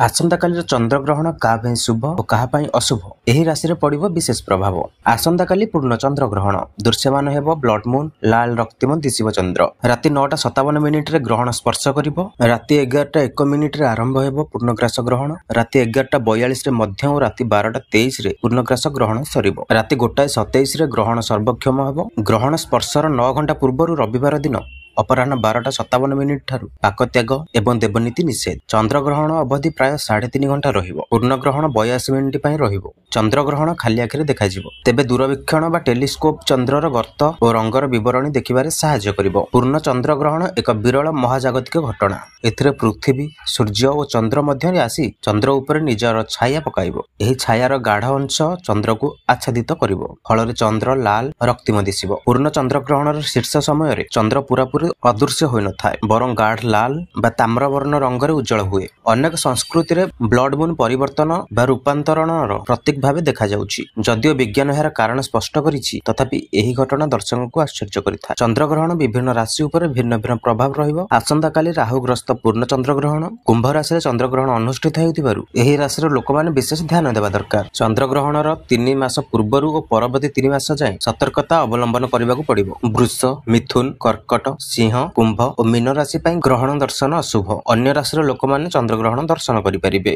ଆସନ୍ତାକାଲିର ଚନ୍ଦ୍ରଗ୍ରହଣ କାହା ପାଇଁ ଶୁଭ ଓ କାହା ପାଇଁ ଅଶୁଭ ଏହି ରାଶିରେ ପଡ଼ିବ ବିଶେଷ ପ୍ରଭାବ। ଆସନ୍ତାକାଲି ପୂର୍ଣ୍ଣ ଚନ୍ଦ୍ରଗ୍ରହଣ ଦୃଶ୍ୟମାନ ହେବ ବ୍ଲଡ ମୁନ୍ ଲାଲ ରକ୍ତିମ ଦିଶିବ ଚନ୍ଦ୍ର। ରାତି 9:57 ଗ୍ରହଣ ସ୍ପର୍ଶ କରିବ। ରାତି 11:01 ଆରମ୍ଭ ହେବ ପୂର୍ଣ୍ଣଗ୍ରାସ ଗ୍ରହଣ। ରାତି 11:42 ମଧ୍ୟ ଓ ରାତି 12:23 ପୂର୍ଣ୍ଣଗ୍ରାସ ଗ୍ରହଣ ସରିବ। ରାତି 1:27 ଗ୍ରହଣ ସର୍ବକ୍ଷମ ହେବ। ଗ୍ରହଣ ସ୍ପର୍ଶର 9 ଘଣ୍ଟା ପୂର୍ବରୁ ରବିବାର ଦିନ ଅପରାହ୍ନ 12:57 ଠାରୁ ପାକତ୍ୟାଗ ଏବଂ ଦେବନୀତି ନିଷେଧ। ଚନ୍ଦ୍ରଗ୍ରହଣ ଅବଧି ପ୍ରାୟ 3.5 ଘଣ୍ଟା ରହିବ। ପୂର୍ଣ୍ଣଗ୍ରହଣ 82 ମିନିଟ୍ ପାଇଁ ରହିବ। ଚନ୍ଦ୍ରଗ୍ରହଣ ଖାଲି ଆଖିରେ ଦେଖାଯିବ, ତେବେ ଦୂରବୀକ୍ଷଣ ବା ଟେଲିସ୍କୋପ ଚନ୍ଦ୍ରର ଗର୍ତ୍ତ ଓ ରଙ୍ଗର ବିବରଣୀ ଦେଖିବାରେ ସାହାଯ୍ୟ କରିବ। ପୂର୍ଣ୍ଣ ଚନ୍ଦ୍ରଗ୍ରହଣ ଏକ ବିରଳ ମହାଜାଗତିକ ଘଟଣା। ଏଥିରେ ପୃଥିବୀ, ସୂର୍ଯ୍ୟ ଓ ଚନ୍ଦ୍ର ମଧ୍ୟରେ ଆସି ଚନ୍ଦ୍ର ଉପରେ ନିଜର ଛାୟା ପକାଇବ। ଏହି ଛାୟାର ଗାଢ଼ ଅଂଶ ଚନ୍ଦ୍ରକୁ ଆଚ୍ଛାଦିତ କରିବ, ଫଳରେ ଚନ୍ଦ୍ର ଲାଲ ରକ୍ତିମ ଦିଶିବ। ପୂର୍ଣ୍ଣ ଚନ୍ଦ୍ରଗ୍ରହଣର ଶୀର୍ଷ ସମୟରେ ଚନ୍ଦ୍ର ପୁରାପୁରି ଅଦୃଶ୍ୟ ହୋଇନଥାଏ, ବରଂ ଗାଢ଼ ଲାଲ ବା ତାମ୍ରବର୍ଣ୍ଣ ରଙ୍ଗରେ ଉଜ୍ଜଳ ହୁଏ। ଅନେକ ସଂସ୍କୃତିରେ ବ୍ଲଡ ମୁନ୍ ପରିବର୍ତ୍ତନ ବା ରୂପାନ୍ତରଣର ପ୍ରତୀକ ଭାବେ ଦେଖାଯାଉଛି। ଯଦିଓ ବିଜ୍ଞାନ ଏହାର କାରଣ ସ୍ପଷ୍ଟ କରିଛି, ତଥାପି ଏହି ଘଟଣା ଦର୍ଶକଙ୍କୁ ଆଶ୍ଚର୍ଯ୍ୟ କରିଥାଏ। ଚନ୍ଦ୍ରଗ୍ରହଣ ବିଭିନ୍ନ ରାଶି ଉପରେ ଭିନ୍ନ ଭିନ୍ନ ପ୍ରଭାବ ରହିବ। ଆସନ୍ତାକାଲି ରାହୁଗ୍ରସ୍ତ ପୂର୍ଣ୍ଣ ଚନ୍ଦ୍ରଗ୍ରହଣ। କୁମ୍ଭ ରାଶିରେ ଚନ୍ଦ୍ରଗ୍ରହଣ ଅନୁଷ୍ଠିତ ହେଉଥିବାରୁ ଏହି ରାଶିର ଲୋକମାନେ ବିଶେଷ ଧ୍ୟାନ ଦେବା ଦରକାର। ଚନ୍ଦ୍ରଗ୍ରହଣର 3 ମାସ ପୂର୍ବରୁ ଓ ପରବର୍ତ୍ତୀ 3 ମାସ ଯାଏଁ ସତର୍କତା ଅବଲମ୍ବନ କରିବାକୁ ପଡ଼ିବ। ବୃଷ, ମିଥୁନ, କର୍କଟ, ସିଂହ, କୁମ୍ଭ ଓ ମୀନ ରାଶି ପାଇଁ ଗ୍ରହଣ ଦର୍ଶନ ଅଶୁଭ। ଅନ୍ୟ ରାଶିର ଲୋକମାନେ ଚନ୍ଦ୍ରଗ୍ରହଣ ଦର୍ଶନ କରିପାରିବେ।